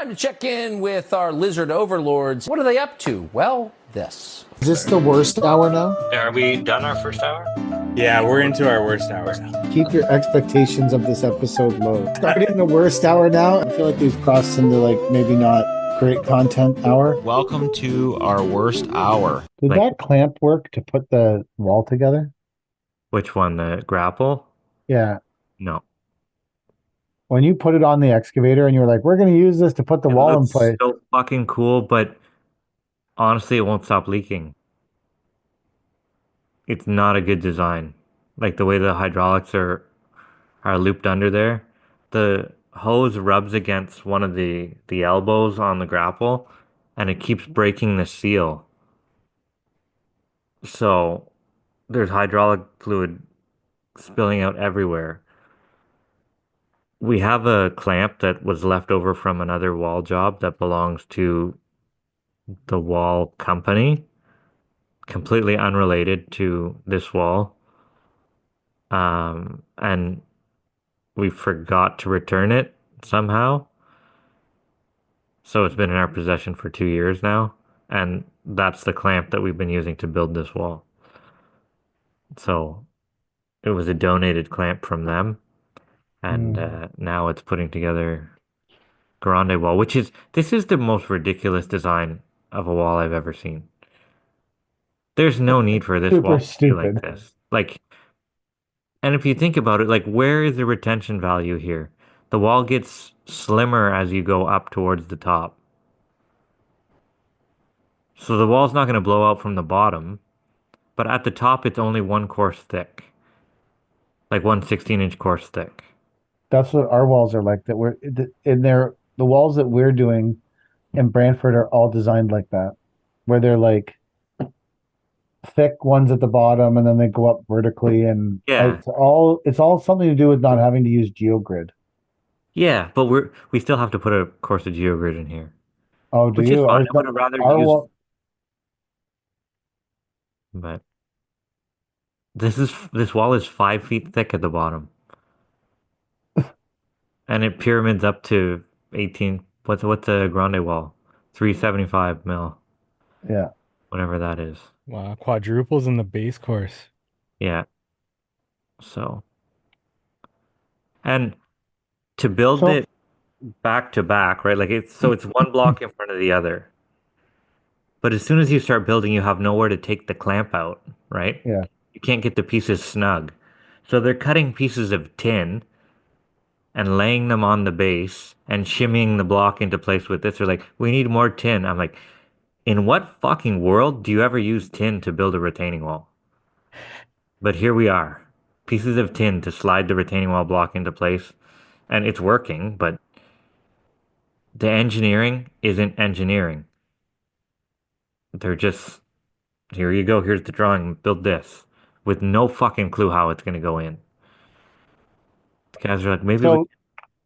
Time to check in with our lizard overlords. What are they up to? Well, this. Is this the worst hour now? Are we done our first hour? Yeah, we're into our worst hour now. Keep your expectations of this episode low. Starting the worst hour now, I feel like we've crossed into like maybe not great content hour. Welcome to our worst hour. Did that clamp work to put the wall together? Which one? The grapple? Yeah. No. When you put it on the excavator and you were like, we're going to use this to put the It wall in looks place. so fucking cool, but honestly, it won't stop leaking. It's not a good design. Like the way the hydraulics are looped under there, the hose rubs against one of the elbows on the grapple, and it keeps breaking the seal. So there's hydraulic fluid spilling out everywhere. We have a clamp that was left over from another wall job that belongs to the wall company, completely unrelated to this wall. And we forgot to return it somehow. So it's been in our possession for 2 years now. And that's the clamp that we've been using to build this wall. So it was a donated clamp from them. And now it's putting together Grande wall, this is the most ridiculous design of a wall I've ever seen. There's no need for this Super wall to be stupid. like this. And if you think about it, where is the retention value here? The wall gets slimmer as you go up towards the top. So the wall's not going to blow out from the bottom, but at the top it's only one course thick. Like one 16-inch course thick. That's what our walls are like. That we're in there. The walls that we're doing in Brantford are all designed like that, where they're like thick ones at the bottom and then they go up vertically, and Yeah. it's all something to do with not having to use GeoGrid. Yeah, but we still have to put a course of GeoGrid in here. Oh, do Which you? is fine. I would have rather Our used, wall, but this wall is 5 feet thick at the bottom. And it pyramids up to 18. What's a grande wall? 375 mil, yeah. whatever that is. Wow, quadruples in the base course. Yeah. So, and to build So it back to back, right? It's one block in front of the other. But as soon as you start building, you have nowhere to take the clamp out, right? yeah. You can't get the pieces snug. So they're cutting pieces of tin and laying them on the base and shimmying the block into place with this. They're like, we need more tin. I'm like, in what fucking world do you ever use tin to build a retaining wall? But here we are, pieces of tin to slide the retaining wall block into place, and it's working, but the engineering isn't engineering. They're just, here you go, here's the drawing, build this, with no fucking clue how it's going to go in. The guys are like, maybe we So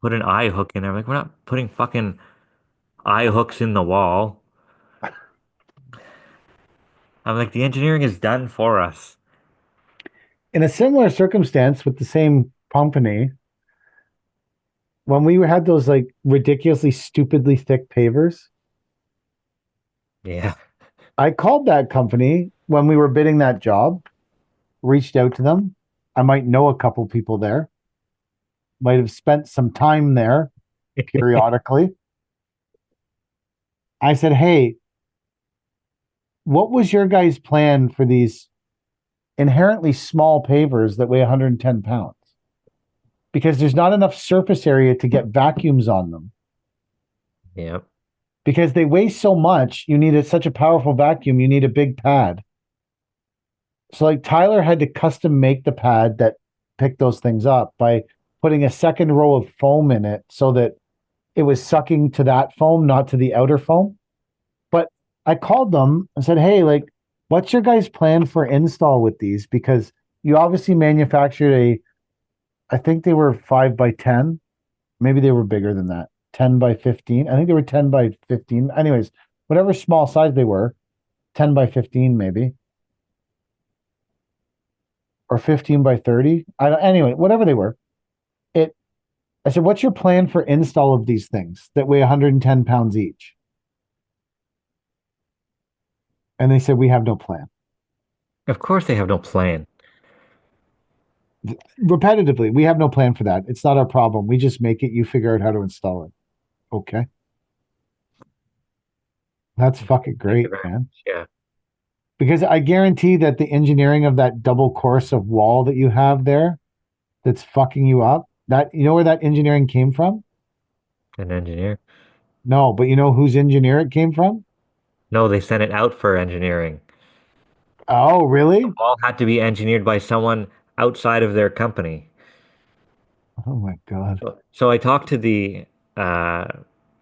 put an eye hook in there. I'm like, we're not putting fucking eye hooks in the wall. I'm like, the engineering is done for us. in a similar circumstance with the same company, when we had those like ridiculously stupidly thick pavers, Yeah. I called that company when we were bidding that job, reached out to them. I might know a couple people there, might have spent some time there periodically. I said, hey, what was your guys' plan for these inherently small pavers that weigh 110 pounds? Because there's not enough surface area to get vacuums on them. Yep. Because they weigh so much, you need such a powerful vacuum, you need a big pad. So like Tyler had to custom make the pad that picked those things up by putting a second row of foam in it so that it was sucking to that foam, not to the outer foam. But I called them and said, hey, like, what's your guys' plan for install with these? Because you obviously manufactured I think they were 5x10. Maybe they were bigger than that. 10x15. I think they were 10x15. Anyways, whatever small size they were, 10x15 maybe. Or 15x30. Anyway, whatever they were. It I said, what's your plan for install of these things that weigh 110 pounds each? And they said, we have no plan. Of course they have no plan. Repetitively, we have no plan for that. It's not our problem. We just make it. You figure out how to install it. Okay. That's fucking Thank you great, very man. much. Yeah. Because I guarantee that the engineering of that double course of wall that you have there that's fucking you up, that you know where that engineering came from? An engineer. No, but you know whose engineer it came from? No, they sent it out for engineering. Oh, The really? wall had to be engineered by someone outside of their company. Oh my God. So I talked to uh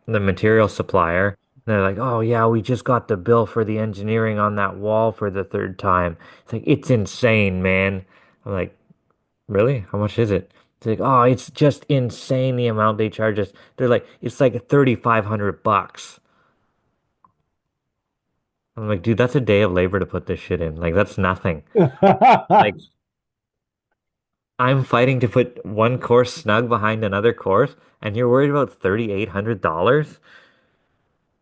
the material supplier. And they're like, "Oh yeah, we just got the bill for the engineering on that wall for the third time." It's like it's insane, man. I'm like, "Really? How much is it?" It's like, "Oh, it's just insane the amount they charge us." They're like, "It's like 3,500 bucks." I'm like, "Dude, that's a day of labor to put this shit in. Like that's nothing." Like I'm fighting to put one course snug behind another course, and you're worried about $3,800?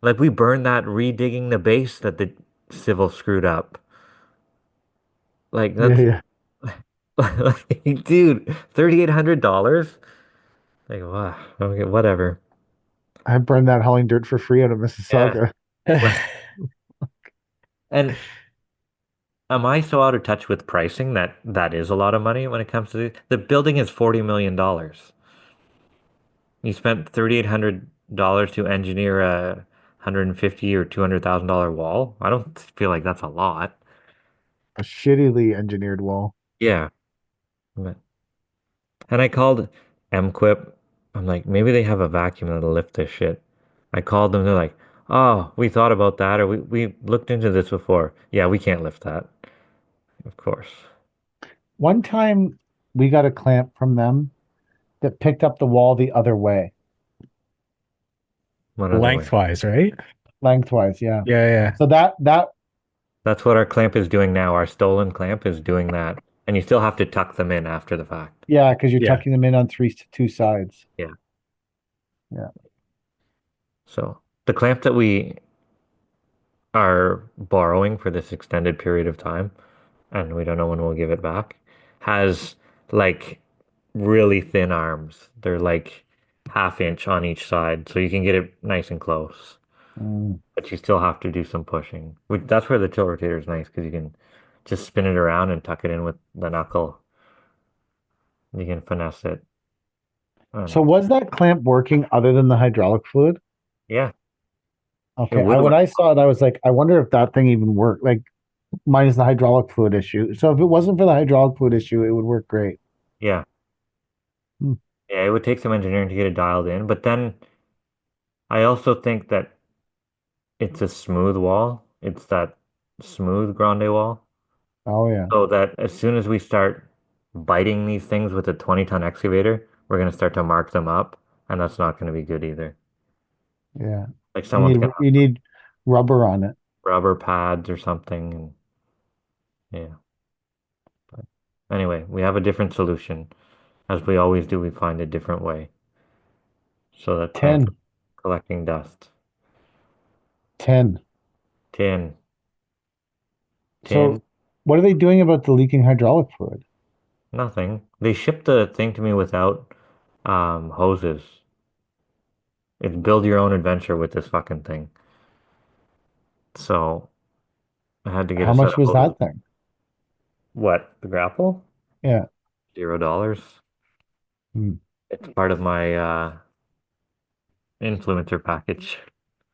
Like we burned that redigging the base that the civil screwed up. Like Yeah, that's yeah. like, dude, $3,800? Like, wow, okay, whatever. I burned that hauling dirt for free out of Yeah. Mississauga. Like, and am I so out of touch with pricing that that is a lot of money when it comes to the building is $40 million. You spent $3,800 to engineer a 150 or $200,000 wall. I don't feel like that's a lot. A shittily engineered wall. Yeah. But- And I called MQuip. I'm like, maybe they have a vacuum that'll lift this shit. I called them. They're like, oh, we thought about that, or we looked into this before. Yeah, we can't lift that. Of course. One time we got a clamp from them that picked up the wall the other way, One other way. Lengthwise, right? lengthwise. Yeah. Yeah, yeah. So that That's what our clamp is doing now. Our stolen clamp is doing that. And you still have to tuck them in after the fact. yeah, because you're Yeah. tucking them in on two sides. Yeah. Yeah. So the clamp that we are borrowing for this extended period of time, and we don't know when we'll give it back, has like really thin arms. They're like half inch on each side, so you can get it nice and close, Mm. but you still have to do some pushing. That's where the tilt rotator is nice because you can just spin it around and tuck it in with the knuckle. You can finesse it. I don't So know. was that clamp working other than the hydraulic fluid? Yeah, it Okay. would When work. I saw it, I was like, I wonder if that thing even worked. Like minus the hydraulic fluid issue. So if it wasn't for the hydraulic fluid issue, it would work great. Yeah, Hmm. yeah, it would take some engineering to get it dialed in, but then I also think that it's a smooth wall. It's that smooth grande wall. Oh yeah. So that as soon as we start biting these things with a 20-ton excavator, we're going to start to mark them up, and that's not going to be good either. Yeah. Like someone's going to have You need rubber on it. rubber pads or something, and yeah. But anyway, we have a different solution. As we always do, we find a different way so that plants 10. are collecting dust. 10. Tin, tin, So what are they doing about the leaking hydraulic fluid? nothing. They shipped the thing to me without hoses. It's build your own adventure with this fucking thing. So I had to get How a set much of was hoses. that thing? What? The grapple? Yeah. $0. Hmm. It's part of my influencer package.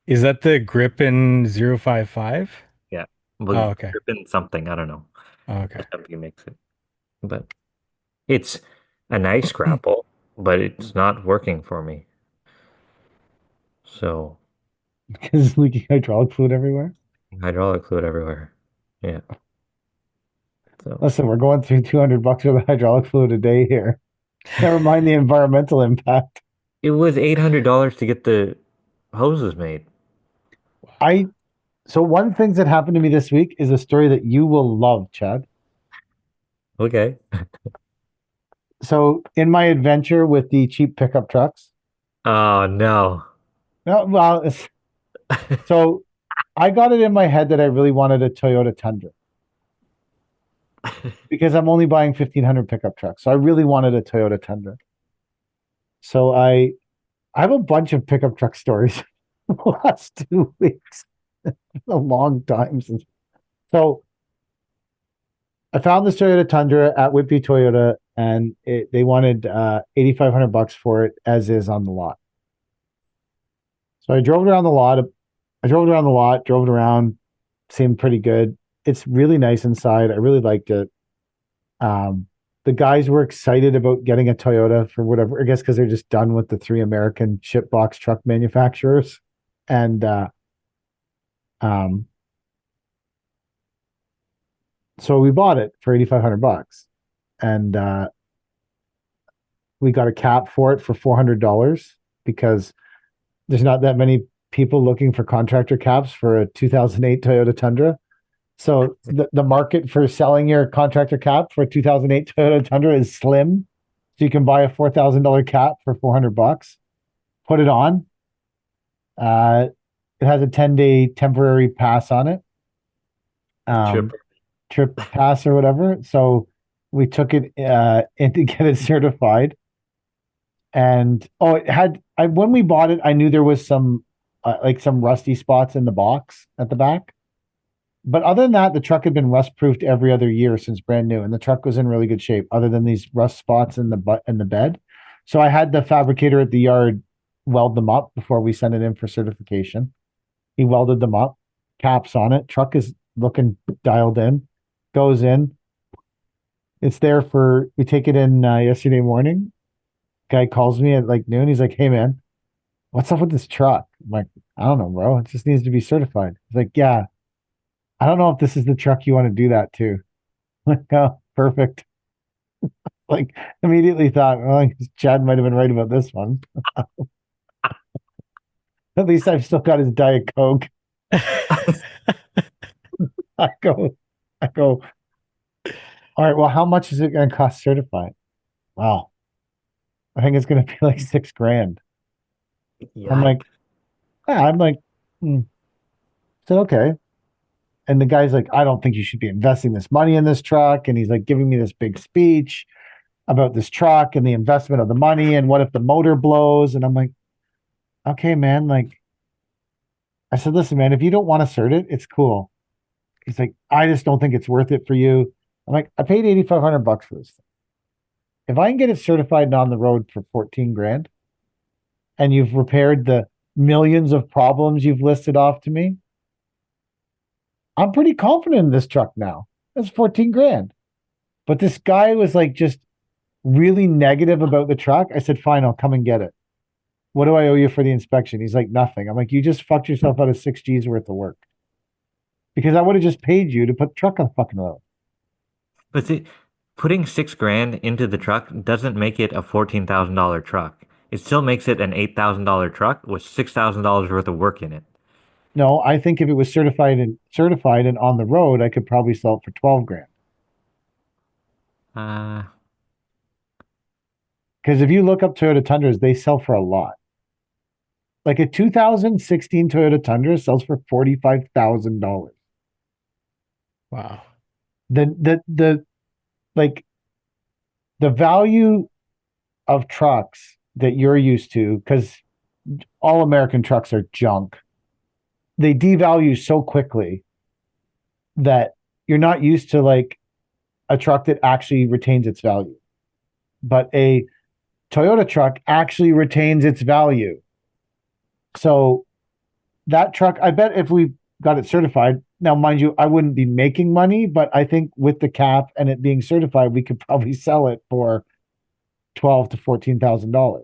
Is that the Gripen 055? Yeah. Well, Oh, okay. dripping something. I don't know. Oh, okay. The company makes it. But it's a nice grapple, but it's not working for me. So Because leaking hydraulic fluid everywhere. hydraulic fluid everywhere. Yeah. So Listen, we're going through 200 bucks worth of hydraulic fluid a day here. Never mind the environmental impact. it was $800 to get the hoses made. I so one thing that happened to me this week is a story that you will love, Chad. Okay. So in my adventure with the cheap pickup trucks, Oh no. no, well, so I got it in my head that I really wanted a Toyota Tundra because I'm only buying 1,500 pickup trucks. So I really wanted a Toyota Tundra. So I have a bunch of pickup truck stories the last 2 weeks. A long time since. So I found this Toyota Tundra at Whitby Toyota, and they wanted $8,500 for it as is on the lot. So I drove it around the lot. Drove it around, seemed pretty good. It's really nice inside. I really liked it. The guys were excited about getting a Toyota for whatever, I guess because they're just done with the 3 American ship box truck manufacturers. And so we bought it for $8,500, and we got a cap for it for $400 because there's not that many people looking for contractor caps for a 2008 Toyota Tundra. So the market for selling your contractor cap for a 2008 Toyota Tundra is slim. So you can buy a $4,000 cap for $400, put it on. It has a 10-day temporary pass on it. Trip pass or whatever. So we took it in to get it certified. And when we bought it, I knew there was some some rusty spots in the box at the back. But other than that, the truck had been rust proofed every other year since brand new, and the truck was in really good shape, other than these rust spots in the bed. So I had the fabricator at the yard weld them up before we sent it in for certification. He welded them up, caps on it. Truck is looking dialed in, goes in. It's there we take it in yesterday morning. Guy calls me at like noon. He's like, "Hey man, what's up with this truck?" I'm like, "I don't know, bro. It just needs to be certified." He's like, "Yeah, I don't know if this is the truck you want to do that to." I'm like, "Oh, perfect." Like immediately thought, well, Chad might have been right about this one. At least I've still got his Diet Coke. I go, all right, well, how much is it going to cost certified? Wow. I think it's going to be like $6,000. I'm like, yeah, hmm. So, okay. And the guy's like, I don't think you should be investing this money in this truck. And he's like giving me this big speech about this truck and the investment of the money. And what if the motor blows? And I'm like, okay, man. Like, I said, listen, man, if you don't want to cert it, it's cool. He's like, I just don't think it's worth it for you. I'm like, I paid $8,500 for this thing. If I can get it certified and on the road for 14 grand, and you've repaired the millions of problems you've listed off to me, I'm pretty confident in this truck now. That's 14 grand. But this guy was like just really negative about the truck. I said, fine, I'll come and get it. What do I owe you for the inspection? He's like, nothing. I'm like, you just fucked yourself out of 6G's worth of work. Because I would have just paid you to put the truck on the fucking road. But see, putting $6,000 into the truck doesn't make it a $14,000 truck. It still makes it an $8,000 truck with $6,000 worth of work in it. No, I think if it was certified and on the road, I could probably sell it for 12 grand. Because if you look up Toyota Tundras, they sell for a lot. Like a 2016 Toyota Tundra sells for $45,000. Wow. The value of trucks that you're used to, because all American trucks are junk, they devalue so quickly that you're not used to like a truck that actually retains its value. But a Toyota truck actually retains its value. So that truck, I bet if we got it certified, now mind you, I wouldn't be making money, but I think with the cap and it being certified, we could probably sell it for $12,000 to $14,000,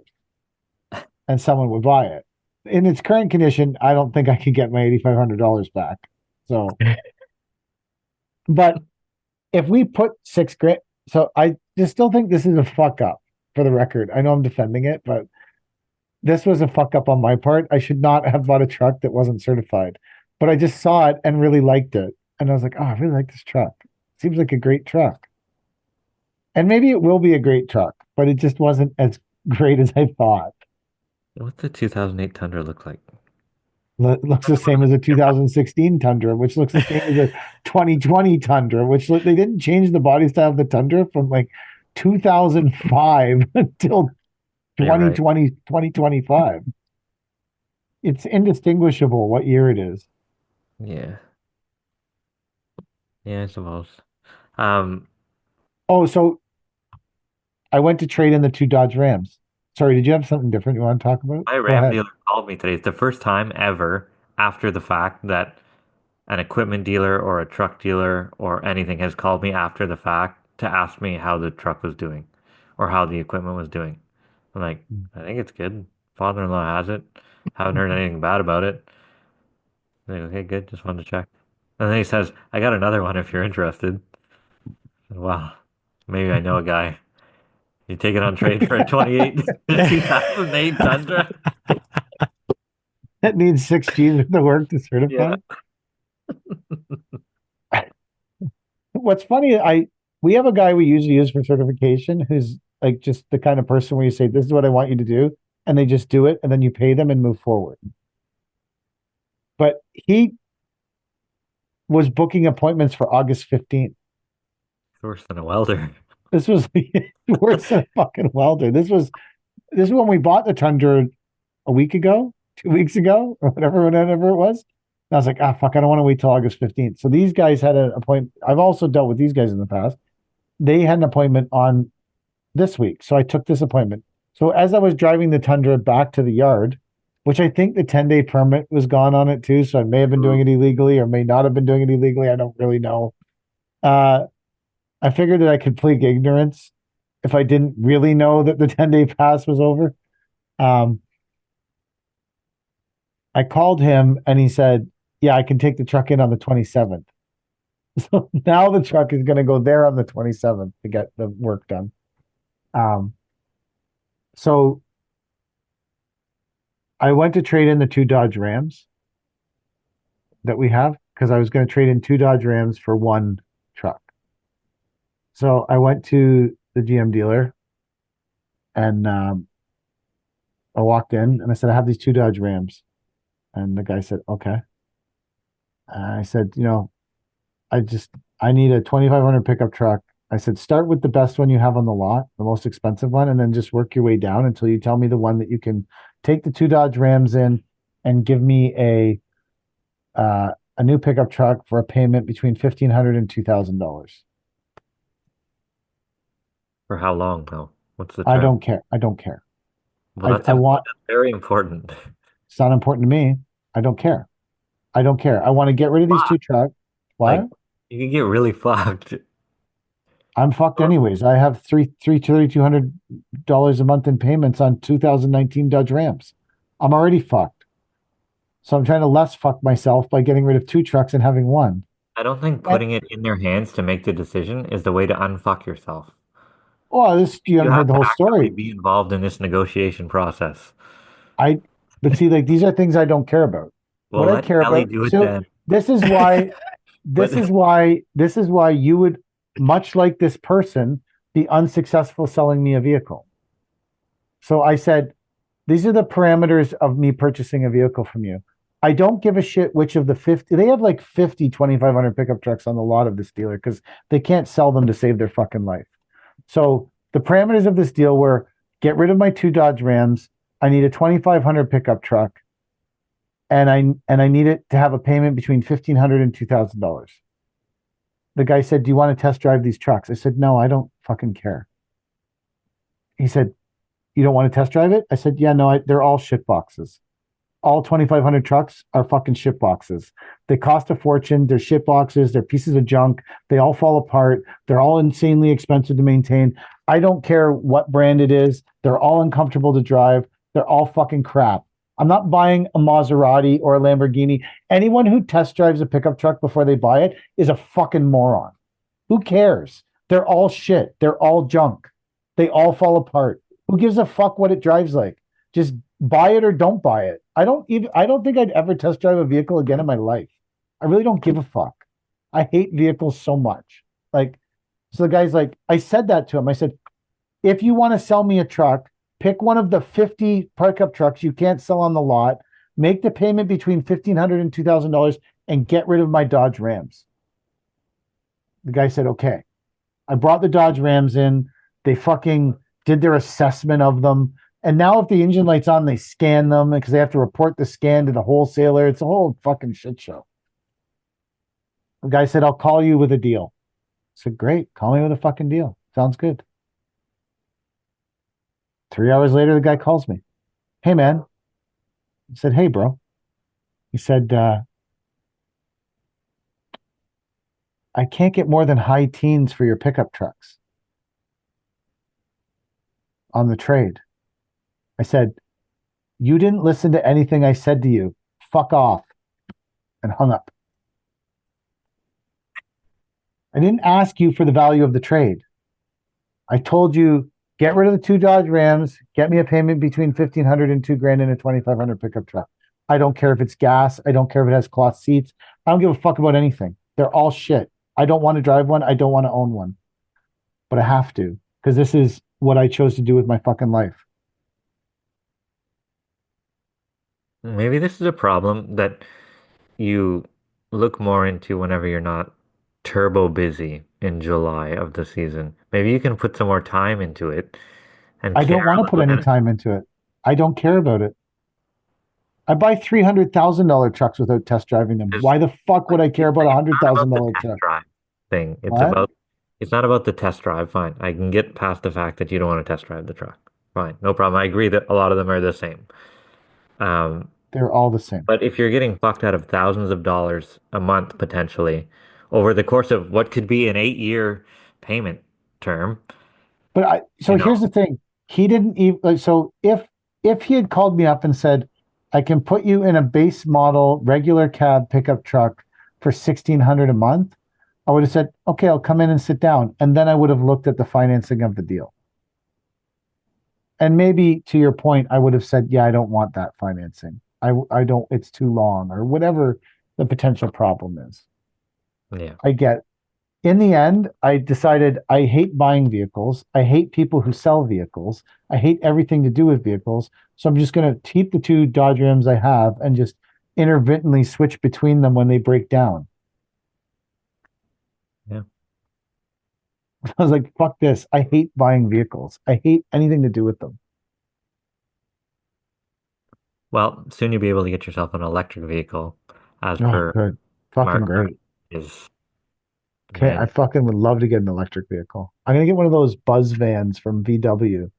and someone would buy it. In its current condition, I don't think I could get my $8,500 back. So, but if we put $6,000, so I just still think this is a fuck up. For the record, I know I'm defending it, but this was a fuck up on my part. I should not have bought a truck that wasn't certified, but I just saw it and really liked it. And I was like, oh, I really like this truck. Seems like a great truck. And maybe it will be a great truck. but it just wasn't as great as I thought. What's the 2008 Tundra look like? Looks the same as a 2016 Tundra, which looks the same as a 2020 Tundra, which they didn't change the body style of the Tundra from like 2005 until You're right. 2020, 2025. It's indistinguishable what year it is. Yeah. Yeah, I suppose. Um, Oh, so I went to trade in the two Dodge Rams. Sorry, did you have something different you want to talk about? my Go Ram ahead. dealer called me today. It's the first time ever after the fact that an equipment dealer or a truck dealer or anything has called me after the fact to ask me how the truck was doing or how the equipment was doing. I'm like, I think it's good. Father-in-law has it. Haven't heard anything bad about it. I'm like, okay, good. Just wanted to check. And then he says, I got another one if you're interested. Wow, maybe I know a guy. You take it on trade for a 28 2008 Tundra? It needs 6 G's worth of work to Yeah. certify. What's funny, we have a guy we usually use for certification who's like just the kind of person where you say, "This is what I want you to do," and they just do it, and then you pay them and move forward. But he was booking appointments for August 15th. Worse than a welder. This was worse than a fucking welder. This is when we bought the Tundra a week ago, 2 weeks ago, or whatever it was. And I was like, fuck, I don't want to wait till August 15th. So these guys had an appointment. I've also dealt with these guys in the past. They had an appointment on this week. So I took this appointment. So as I was driving the Tundra back to the yard, which I think the 10-day permit was gone on it too. So I may have been doing it illegally or may not have been doing it illegally. I don't really know. I figured that I could plead ignorance if I didn't really know that the 10-day pass was over. I called him and he said, yeah, I can take the truck in on the 27th. So now the truck is going to go there on the 27th to get the work done. So I went to trade in the two Dodge Rams that we have because I was going to trade in two Dodge Rams for one truck. So I went to the GM dealer and I walked in and I said, I have these two Dodge Rams. And the guy said, okay. I said, I need a 2,500 pickup truck. I said, start with the best one you have on the lot, the most expensive one, and then just work your way down until you tell me the one that you can take the two Dodge Rams in and give me a new pickup truck for a payment between $1,500 and $2,000. For how long, though? What's the I term? don't care. I don't care. Well, that's I want. That's very important. It's not important to me. I don't care. I don't care. I want to get rid of these two trucks. What? Like, you can get really fucked. I'm fucked anyways. I have $3,200 a month in payments on 2019 Dodge Rams. I'm already fucked. So I'm trying to less fuck myself by getting rid of two trucks and having one. I don't think putting it in their hands to make the decision is the way to unfuck yourself. Oh, you haven't You heard have the to whole actively story. be involved in this negotiation process. But see, like these are things I don't care about. Well, What I let care Kelly about. do it So then. this is why, But this is why you would, much like this person, be unsuccessful selling me a vehicle. So I said, these are the parameters of me purchasing a vehicle from you. I don't give a shit which of the 50, they have like 50 2,500 pickup trucks on the lot of this dealer because they can't sell them to save their fucking life. So the parameters of this deal were get rid of my two Dodge Rams. I need a 2,500 pickup truck. And I need it to have a payment between $1,500 and $2,000. The guy said, do you want to test drive these trucks? I said, no, I don't fucking care. He said, you don't want to test drive it? I said, yeah, no, they're all shit boxes. All 2,500 trucks are fucking shit boxes. They cost a fortune. They're shit boxes. They're pieces of junk. They all fall apart. They're all insanely expensive to maintain. I don't care what brand it is. They're all uncomfortable to drive. They're all fucking crap. I'm not buying a Maserati or a Lamborghini. Anyone who test drives a pickup truck before they buy it is a fucking moron. Who cares? They're all shit. They're all junk. They all fall apart. Who gives a fuck what it drives like? Just buy it or don't buy it. I don't think I'd ever test drive a vehicle again in my life. I really don't give a fuck. I hate vehicles so much. So the guy's like, I said that to him. I said, if you want to sell me a truck, pick one of the 50 pickup trucks you can't sell on the lot, make the payment between $1,500 and $2,000 and get rid of my Dodge Rams. The guy said, okay. I brought the Dodge Rams in. They fucking did their assessment of them. And now if the engine light's on, they scan them because they have to report the scan to the wholesaler. It's a whole fucking shit show. The guy said, I'll call you with a deal. I said, great. Call me with a fucking deal. Sounds good. 3 hours later, the guy calls me. Hey, man. I said, hey, bro. He said, I can't get more than high teens for your pickup trucks on the trade. I said, you didn't listen to anything I said to you. Fuck off. And hung up. I didn't ask you for the value of the trade. I told you, get rid of the 2 Dodge Rams, get me a payment between $1,500 and $2,000 in a $2,500 pickup truck. I don't care if it's gas. I don't care if it has cloth seats. I don't give a fuck about anything. They're all shit. I don't want to drive one. I don't want to own one. But I have to, because this is what I chose to do with my fucking life. Maybe this is a problem that you look more into whenever you're not turbo busy in July of the season. Maybe you can put some more time into it and I care don't want to a put little any bit. time into it. I don't care about it. I buy $300,000 trucks without test driving them. Because Why the fuck would I care about a hundred not thousand about the dollar test truck? drive thing. What? It's not about the test drive. Fine. I can get past the fact that you don't want to test drive the truck. Fine. No problem. I agree that a lot of them are the same. Um, They're all the same. but if you're getting fucked out of thousands of dollars a month potentially over the course of what could be an 8-year payment term, But you so know, here's the thing. He didn't even like, so if he had called me up and said, I can put you in a base model regular cab pickup truck for 1,600 a month, I would have said, okay, I'll come in and sit down. And then I would have looked at the financing of the deal. And maybe to your point, I would have said, yeah, I don't want that financing. I don't, it's too long or whatever the potential problem is. yeah. I get. In the end, I decided I hate buying vehicles. I hate people who sell vehicles. I hate everything to do with vehicles. So I'm just going to keep the 2 Dodge Rams I have and just intermittently switch between them when they break down. Yeah. I was like, fuck this. I hate buying vehicles. I hate anything to do with them. Well, soon you'll be able to get yourself an electric vehicle as Oh, per good. Fucking Mark great. is Okay, I man. fucking would love to get an electric vehicle. I'm gonna get one of those buzz vans from VW.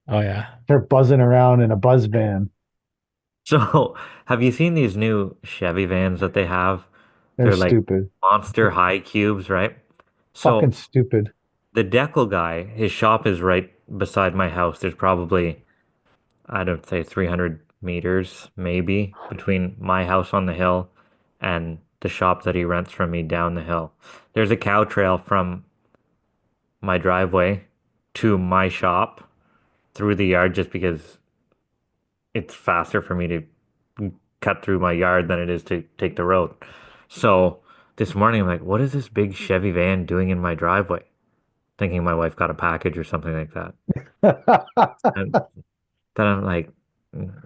Oh yeah. They're buzzing around in a buzz van. So, have you seen these new Chevy vans that they have? They're They're like stupid. monster high cubes, right? Fucking So stupid. the decal guy, his shop is right beside my house. There's probably, I don't say 300 meters maybe between my house on the hill and the shop that he rents from me down the hill. There's a cow trail from my driveway to my shop through the yard just because it's faster for me to cut through my yard than it is to take the road. So this morning I'm like, what is this big Chevy van doing in my driveway? Thinking my wife got a package or something like that. And then I'm like,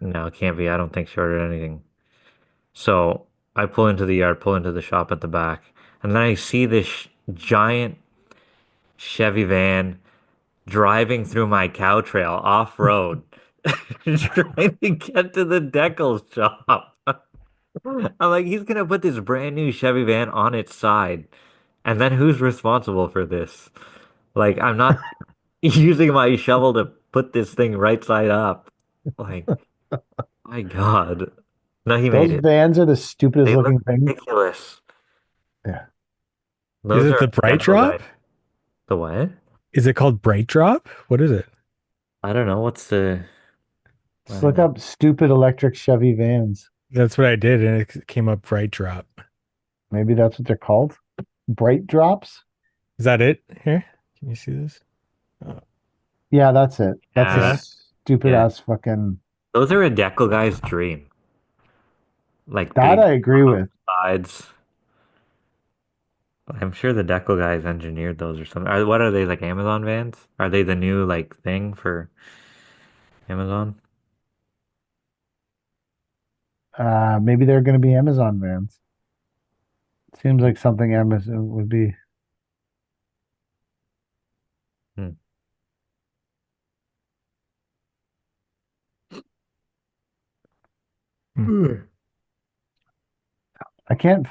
no, it can't be. I don't think she ordered anything. So I pull into the yard, pull into the shop at the back, and then I see this giant Chevy van driving through my cow trail off road, trying to get to the decal shop. I'm like, he's gonna put this brand new Chevy van on its side, and then who's responsible for this? Like, I'm not using my shovel to put this thing right side up. Like, my God. No, he made Those it. vans are the stupidest They look looking thing. ridiculous. Yeah. Is Those it are the Bright deco guys. Drop? The what? Is it called Bright Drop? What is it? I don't know. I Just don't look know. up stupid electric Chevy vans. That's what I did, and it came up Bright Drop. Maybe that's what they're called. Bright drops? Is that it? Here, can you see this? Oh, Yeah, that's it. That's a Yeah, yeah. stupid yeah. ass fucking. Those are a deco guy's dream. Like That big I agree with. sides. I'm sure the decal guys engineered those or something. What are they, like Amazon vans? Are they the new like thing for Amazon? Maybe they're going to be Amazon vans. Seems like something Amazon would be. Hmm. Hmm. I can't.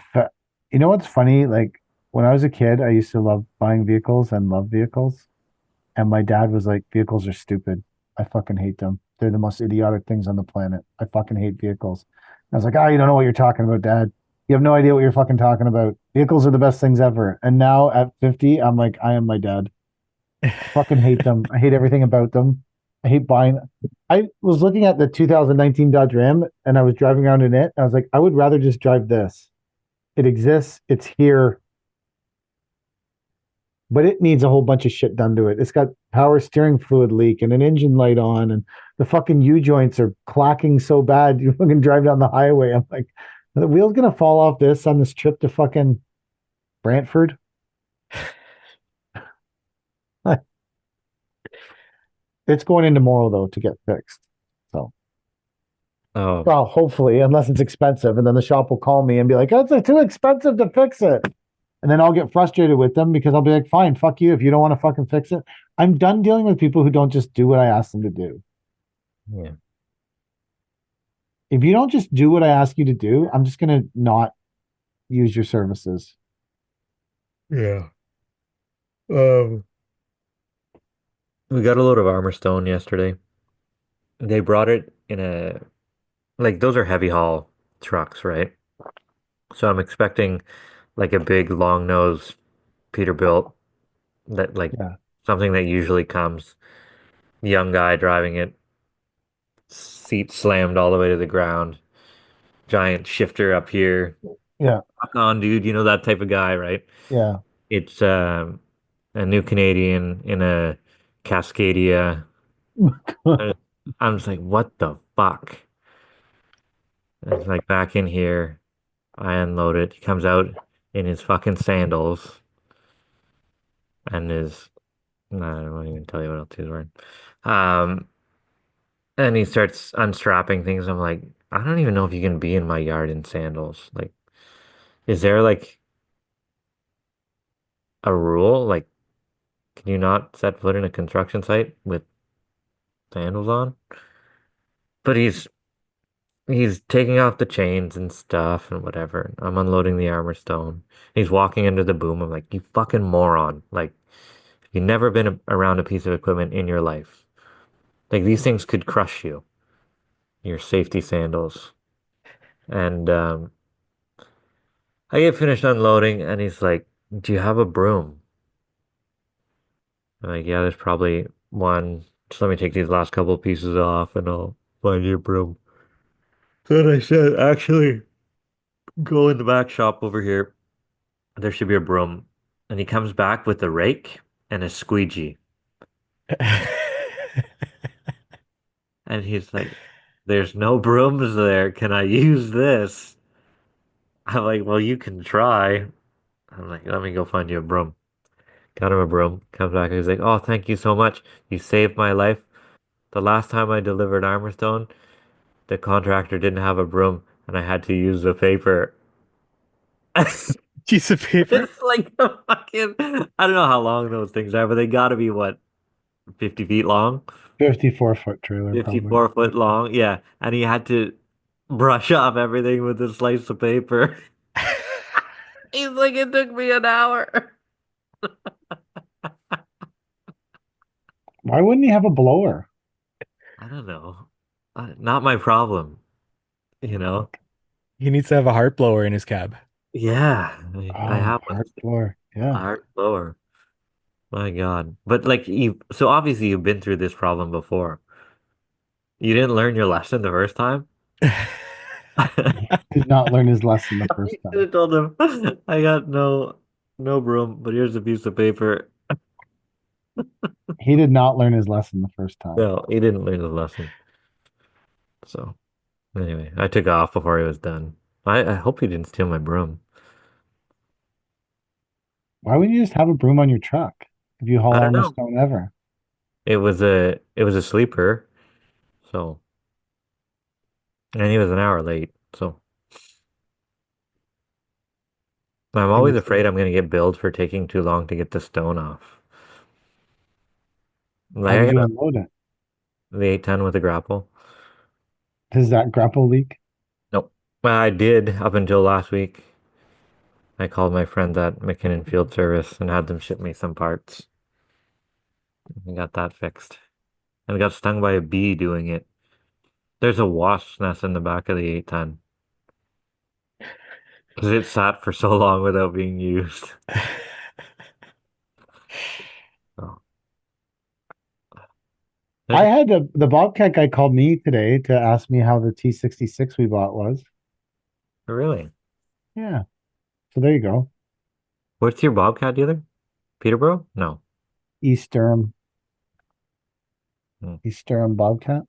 You know what's funny? Like when I was a kid, I used to love buying vehicles and love vehicles. And my dad was like, vehicles are stupid. I fucking hate them. They're the most idiotic things on the planet. I fucking hate vehicles. I was like, you don't know what you're talking about, Dad. You have no idea what you're fucking talking about. Vehicles are the best things ever. And now at 50, I'm like, I am my dad. I fucking hate them. I hate everything about them. I hate buying. I was looking at the 2019 Dodge Ram and I was driving around in it. I was like, I would rather just drive this. It exists. It's here, but it needs a whole bunch of shit done to it. It's got power steering fluid leak and an engine light on, and the fucking U joints are clacking so bad. You fucking drive down the highway. I'm like, are the wheels gonna fall off this on this trip to fucking Brantford? It's going in tomorrow though to get fixed. So, Oh, well, hopefully, unless it's expensive, and then the shop will call me and be like, "Oh, it's too expensive to fix it." And then I'll get frustrated with them because I'll be like, fine, fuck you. If you don't want to fucking fix it, I'm done dealing with people who don't just do what I ask them to do. yeah. If you don't just do what I ask you to do, I'm just going to not use your services. Yeah. Um, we got a load of armor stone yesterday. They brought it in a like those are heavy haul trucks, right? So I'm expecting like a big long nose Peterbilt that like Yeah. something that usually comes, young guy driving it, seat slammed all the way to the ground, giant shifter up here. Yeah. Fuck on, dude, you know that type of guy, right? Yeah. It's a new Canadian in a Cascadia. Uh, I'm just like, what the fuck? It's like back in here. I unload it. He comes out in his fucking sandals and his I won't even tell you what else he's wearing. Um, and he starts unstrapping things. I'm like, I don't even know if you can be in my yard in sandals. Like, is there like a rule? Like, can you not set foot in a construction site with sandals on? But he's taking off the chains and stuff and whatever. I'm unloading the armor stone. He's walking into the boom. I'm like, you fucking moron. Like, you've never been around a piece of equipment in your life. Like, these things could crush you. Your safety sandals. And I get finished unloading and he's like, do you have a broom? I'm like, yeah, there's probably one. Just let me take these last couple of pieces off and I'll find you a broom. So then I said, actually, go in the back shop over here. There should be a broom. And he comes back with a rake and a squeegee. And he's like, there's no brooms there. Can I use this? I'm like, well, you can try. I'm like, let me go find you a broom. Got him a broom. Comes back. He's like, oh, thank you so much. You saved my life. The last time I delivered Armorstone, the contractor didn't have a broom and I had to use the paper. Piece of paper. It's like a fucking, I don't know how long those things are, but they gotta be what, 50 feet long? 54-foot trailer, probably. 54 foot long. Yeah. And he had to brush off everything with a slice of paper. He's like, it took me an hour. Why wouldn't he have a blower? I don't know. Not my problem, you know? He needs to have a heart blower in his cab. Yeah, I Oh, have one. hard blower. A Yeah. heart blower. My God. But like so obviously you've been through this problem before. You didn't learn your lesson the first time? He did not learn his lesson the first You should time. have told him, I got no broom, but here's a piece of paper. He did not learn his lesson the first time. No, he didn't learn the lesson. So anyway, I took off before he was done. I hope he didn't steal my broom. Why wouldn't you just have a broom on your truck if you haul I all don't the know. stone ever? It was a sleeper, so and he was an hour late. So I'm And always it's afraid I'm gonna get billed for taking too long to get the stone off. how Like I did you got unload it? the 810 with a grapple. Does that grapple leak? Nope. Well, I did up until last week. I called my friends at McKinnon Field Service and had them ship me some parts. And got that fixed. And got stung by a bee doing it. There's a wasp's nest in the back of the 810 because it sat for so long without being used. Oh, there's I had the Bobcat guy called me today to ask me how the T66 we bought was. really. Yeah. So there you go. What's your Bobcat dealer? Peterborough? No. East Durham, Hmm. East Durham Bobcat.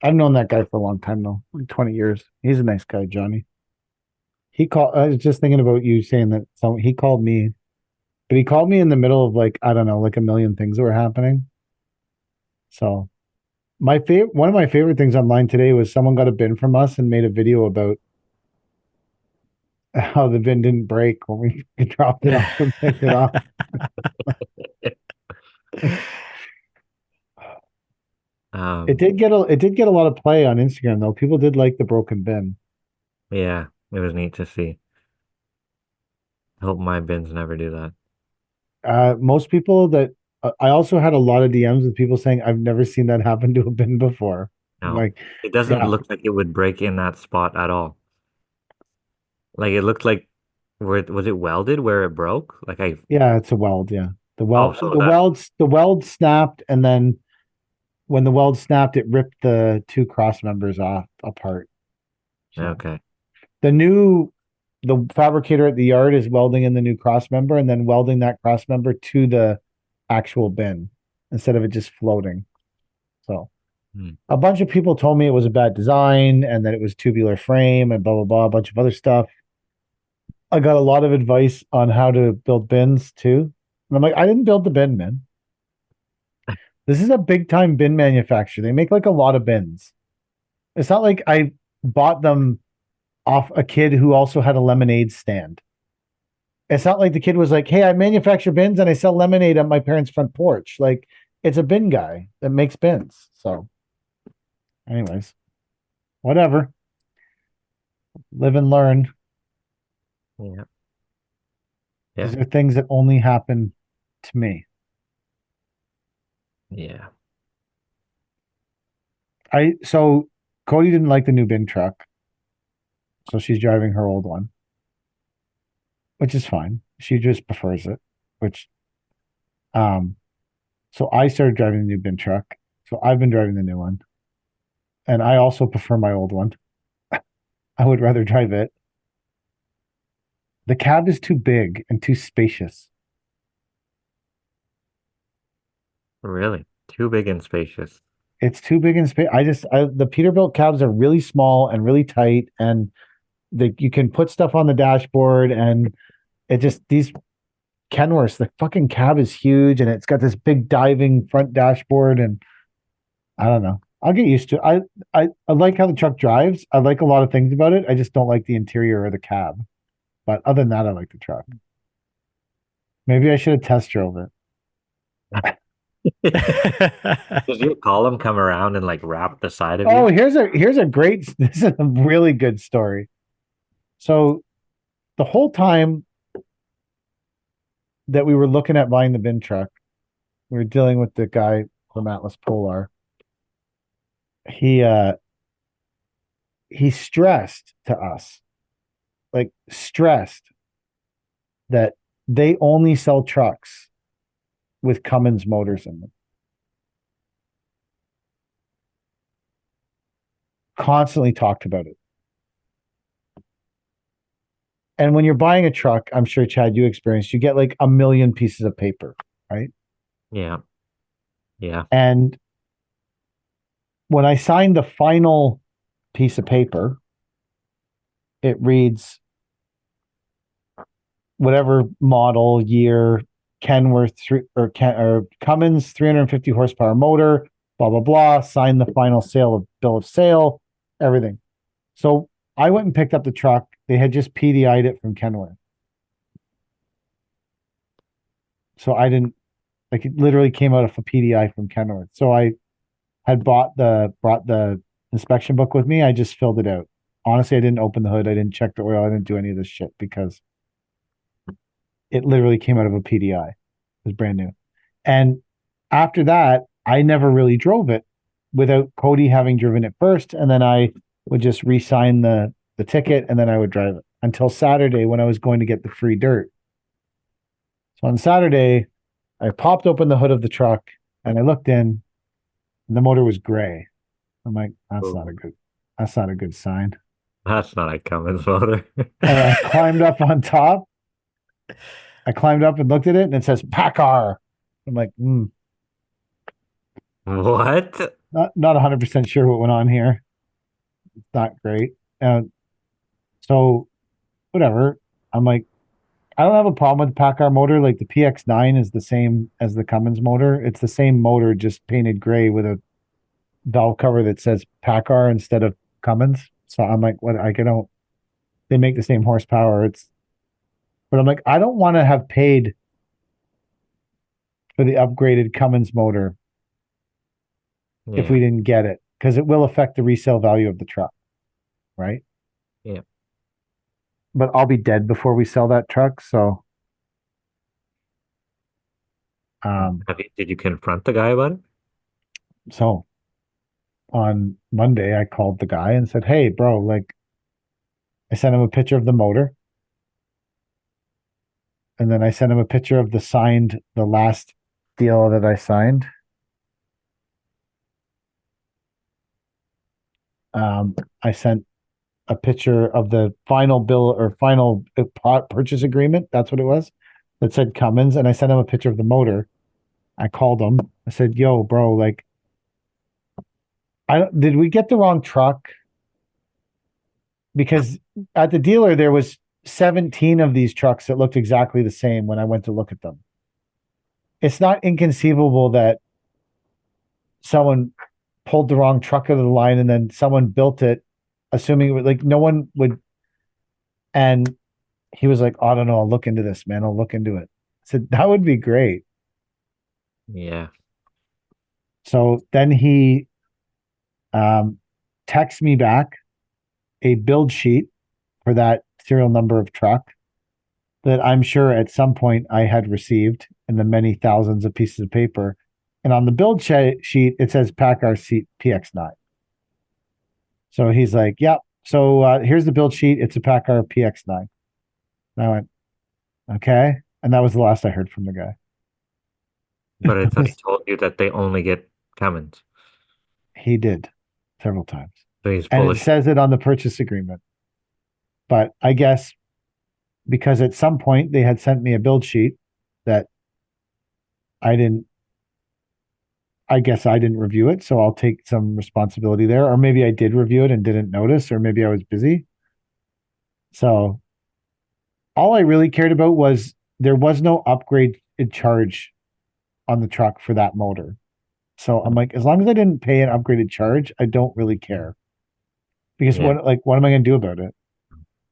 I've known that guy for a long time though, like 20 years. He's a nice guy, Johnny. He called. I was just thinking about you saying that. So he called me, but he called me in the middle of like I don't know, like a million things that were happening. So my favorite, one of my favorite things online today was someone got a bin from us and made a video about how the bin didn't break when we dropped it off and picked it up. Um, It did get a lot of play on Instagram though. People did like the broken bin. yeah, it was neat to see. I hope my bins never do that. Most people that I also had a lot of DMs with people saying I've never seen that happen to a bin before. I'm No, like, it doesn't yeah, look like it would break in that spot at all. Like it looked like where was it welded where it broke? Like I yeah, it's a weld. Yeah, oh so the weld snapped, and then when the weld snapped, it ripped the two cross members off apart. So okay. the new the fabricator at the yard is welding in the new cross member and then welding that cross member to the actual bin instead of it just floating. So Hmm. a bunch of people told me it was a bad design and that it was tubular frame and blah blah blah, a bunch of other stuff. I got a lot of advice on how to build bins too. And I'm like, I didn't build the bin, man. This is a big time bin manufacturer. They make like a lot of bins. It's not like I bought them off a kid who also had a lemonade stand. It's not like the kid was like, "Hey, I manufacture bins and I sell lemonade on my parents' front porch." Like, it's a bin guy that makes bins. So, anyways, whatever. Live and learn. Yeah. These Yeah. are things that only happen to me. Yeah. I so Cody didn't like the new bin truck, so she's driving her old one, which is fine. She just prefers it, which um so I started driving the new bin truck. So I've been driving the new one. And I also prefer my old one. I would rather drive it. The cab is too big and too spacious. Really. Too big and spacious. It's too big and space. The Peterbilt cabs are really small and really tight, and you can put stuff on the dashboard, and it just these Kenworths, the fucking cab is huge, and it's got this big diving front dashboard, and I don't know. I'll get used to it. I like how the truck drives. I like a lot of things about it. I just don't like the interior or the cab. But other than that, I like the truck. Maybe I should have test drove it. Does your column come around and like wrap the side of Oh, you? here's a great this is a really good story. So the whole time that we were looking at buying the bin truck, we were dealing with the guy from Atlas Polar. He uh he stressed to us, like stressed that they only sell trucks with Cummins motors in them. Constantly talked about it. And when you're buying a truck, I'm sure Chad, you experienced, you get like a million pieces of paper, right? Yeah. Yeah. And when I signed the final piece of paper, it reads whatever model year, Kenworth or Cummins 350 horsepower motor, blah blah blah. Signed the final bill of sale, everything. So I went and picked up the truck. They had just PDI'd it from Kenworth. So I didn't like it literally came out of a PDI from Kenworth. So I had brought the inspection book with me. I just filled it out. Honestly, I didn't open the hood. I didn't check the oil. I didn't do any of this shit because it literally came out of a PDI. It was brand new. And after that, I never really drove it without Cody having driven it first. And then I would just re-sign the ticket and then I would drive it until Saturday when I was going to get the free dirt. So on Saturday, I popped open the hood of the truck and I looked in and the motor was gray. I'm like, that's not a good sign. That's not a Cummins motor. And I climbed up on top. I climbed up and looked at it and it says PACCAR. I'm like, What? not 100% sure what went on here. It's not great. So whatever. I'm like, I don't have a problem with the PACCAR motor. Like the PX9 is the same as the Cummins motor. It's the same motor, just painted gray with a valve cover that says PACCAR instead of Cummins. So I'm like, what? I don't. They make the same horsepower. But I'm like, I don't want to have paid for the upgraded Cummins motor if we didn't get it because it will affect the resale value of the truck, right? Yeah. But I'll be dead before we sell that truck. So, Did you confront the guy about it? so on Monday, I called the guy and said, "Hey, bro, like, I sent him a picture of the motor, and then I sent him a picture of the last deal that I signed. I sent a picture of the final bill or final purchase agreement. That's what it was. That said Cummins, and I sent him a picture of the motor. I called him. I said, "Yo, bro, like, did we get the wrong truck? Because at the dealer there was 17 of these trucks that looked exactly the same when I went to look at them. It's not inconceivable that someone pulled the wrong truck out of the line and then someone built it, assuming it would like no one would." And he was like, "Oh, I don't know. I'll look into this, man. I'll look into it." I said, "That would be great." Yeah. So then he texts me back a build sheet for that serial number of truck that I'm sure at some point I had received in the many thousands of pieces of paper. And on the build sheet, it says PACCAR seat PX9. So he's like, "Yep. So here's the build sheet. It's a PACCAR PX9. And I went, "Okay." And that was the last I heard from the guy. But I thought he told you that they only get Cummins. He did several times. So he's And it bullish. says it on the purchase agreement. But I guess because at some point they had sent me a build sheet that I guess I didn't review it, so I'll take some responsibility there. Or maybe I did review it and didn't notice, or maybe I was busy. So all I really cared about was there was no upgrade in charge on the truck for that motor. So I'm like, as long as I didn't pay an upgraded charge, I don't really care. Because Yeah. what am I gonna do about it?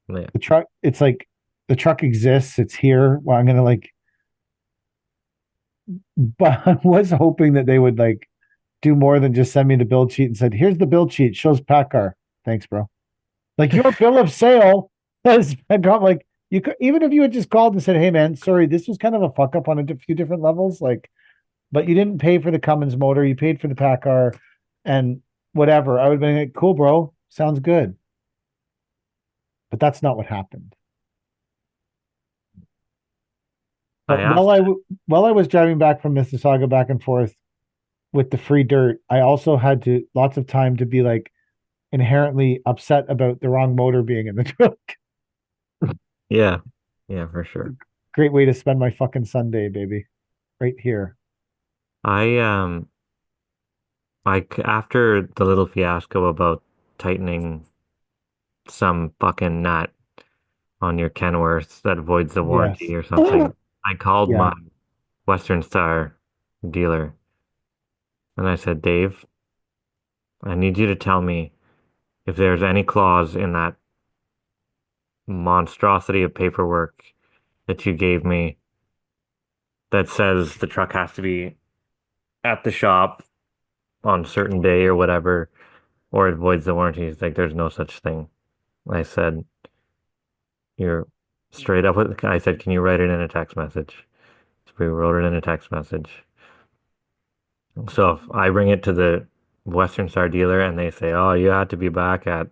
Yeah. The truck, it's like the truck exists, it's here. Well, I'm gonna like, but I was hoping that they would like do more than just send me the build sheet and said, "Here's the build sheet, shows PACCAR." Thanks, bro. Like your bill of sale has got like you could even if you had just called and said, "Hey man, sorry, this was kind of a fuck up on a few different levels, like, but you didn't pay for the Cummins motor, you paid for the PACCAR and whatever." I would have been like, "Cool, bro, sounds good." But that's not what happened. I But asked. while I was driving back from Mississauga back and forth with the free dirt, I also had to lots of time to be like inherently upset about the wrong motor being in the truck. Yeah. Yeah, for sure. Great way to spend my fucking Sunday, baby. Right here. I like after the little fiasco about tightening some fucking nut on your Kenworth that voids the Yes. warranty or something. I called Yeah. my Western Star dealer and I said, Dave, I need you to tell me if there's any clause in that monstrosity of paperwork that you gave me that says the truck has to be at the shop on a certain day or whatever, or it voids the warranty. He's like, there's no such thing. I said, you're straight up with, I said, can you write it in a text message? So we wrote it in a text message. So if I bring it to the Western Star dealer and they say, oh, you had to be back at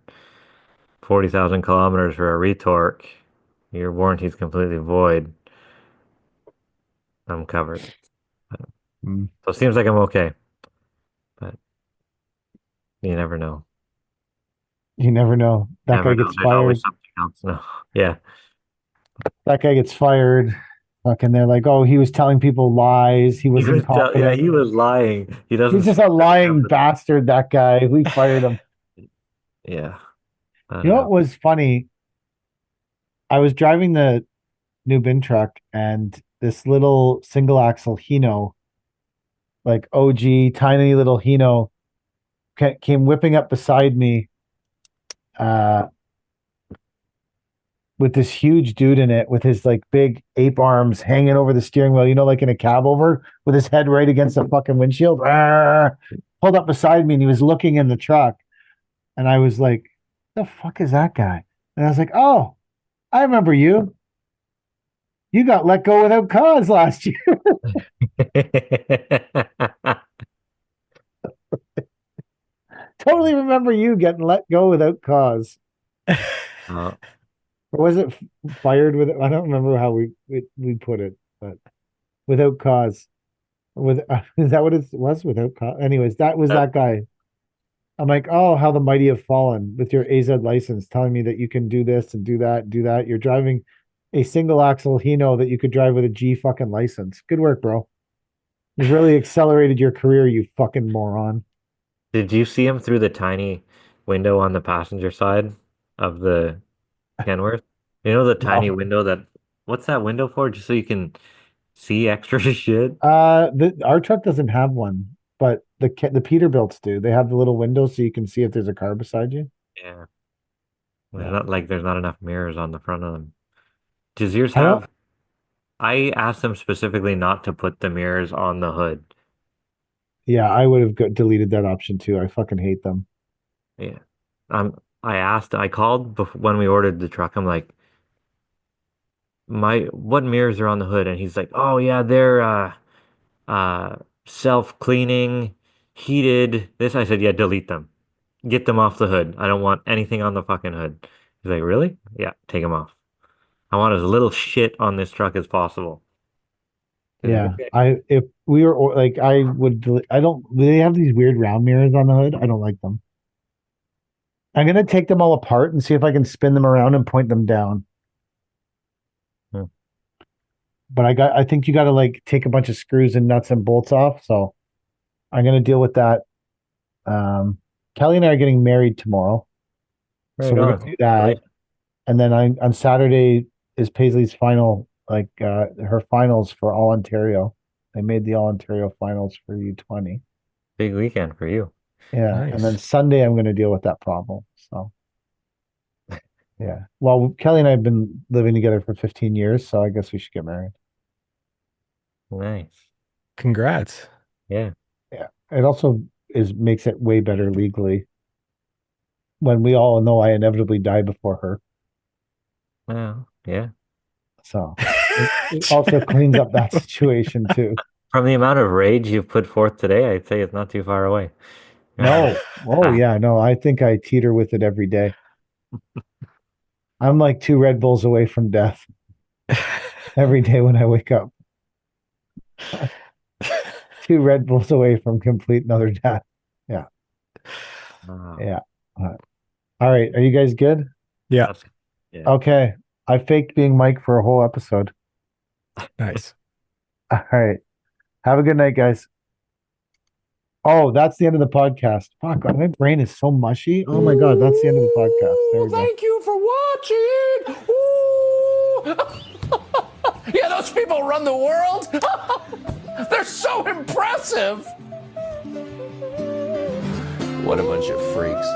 40,000 kilometers for a retorque, your warranty is completely void. I'm covered. Mm. So it seems like I'm okay, but you never know. You never know. That guy Never know. gets There's always fired. something else. No. Yeah. That guy gets fired. Fucking, they're like, oh, he was telling people lies. He was Yeah, incompetent. he was lying. He doesn't He's just speak a for the lying company. bastard, that guy. We fired him. Yeah, that You know what happened. was funny? I was driving the new bin truck and this little single axle Hino, like OG, tiny little Hino, came whipping up beside me uh, with this huge dude in it with his like big ape arms hanging over the steering wheel, like in a cab over with his head right against the fucking windshield. Pulled up beside me and he was looking in the truck. And I was like, the fuck is that guy? And I was like, oh, I remember you. You got let go without cause last year. Totally remember you getting let go without cause. Uh, Or was it fired with? I don't remember how we put it, but without cause. With is that what it was? Without cause. Anyways, that was that, that guy. I'm like, oh, how the mighty have fallen with your AZ license, telling me that you can do this and do that, do that. You're driving a single axle Hino that you could drive with a G fucking license. Good work, bro. You've really accelerated your career, you fucking moron. did you see him through the tiny window on the passenger side of the Kenworth? You know the tiny No. window that, what's that window for? Just so you can see extra shit? Our truck doesn't have one, but the Peterbilts do. They have the little window so you can see if there's a car beside you. Yeah. There's Yeah. not like there's not enough mirrors on the front of them. Does yours I don't. have? I asked them specifically not to put the mirrors on the hood. Yeah, I would have deleted that option too. I fucking hate them. Yeah. I called when we ordered the truck. I'm like, what mirrors are on the hood? And he's like, oh yeah, they're uh self-cleaning, heated. This I said, yeah, delete them. Get them off the hood. I don't want anything on the fucking hood. He's like, really? Yeah, take them off. I want as little shit on this truck as possible. He's like, Yeah, okay. if we were like, I would. I don't. They have these weird round mirrors on the hood. I don't like them. I'm gonna take them all apart and see if I can spin them around and point them down. Hmm. But I think you got to like take a bunch of screws and nuts and bolts off. So I'm gonna deal with that. Kelly and I are getting married tomorrow, so Right we're on. gonna do that. Congratulations. And then on Saturday is Paisley's final, like her finals for All Ontario. They made the All Ontario finals for U20. Big weekend for you. Yeah, and then Nice. Sunday I'm going to deal with that problem. So yeah, well, Kelly and I have been living together for 15 years, so I guess we should get married. Nice. Congrats. Yeah. Yeah, it also is makes it way better legally when we all know I inevitably die before her. Well, yeah. So it also cleans up that situation too. From the amount of rage you've put forth today, I'd say it's not too far away. No, oh yeah, no, I think I teeter with it every day. I'm like 2 Red Bulls away from death every day when I wake up. 2 Red Bulls away from complete another death. Yeah, Wow. yeah. All right, are you guys good? Yeah, That's, yeah. Okay, I faked being Mike for a whole episode. nice. All right, have a good night, guys. Oh, that's the end of the podcast. Fuck, my brain is so mushy. Oh my God, that's the end of the podcast. There we go. Thank you for watching. Ooh. Yeah, those people run the world. They're so impressive. What a bunch of freaks.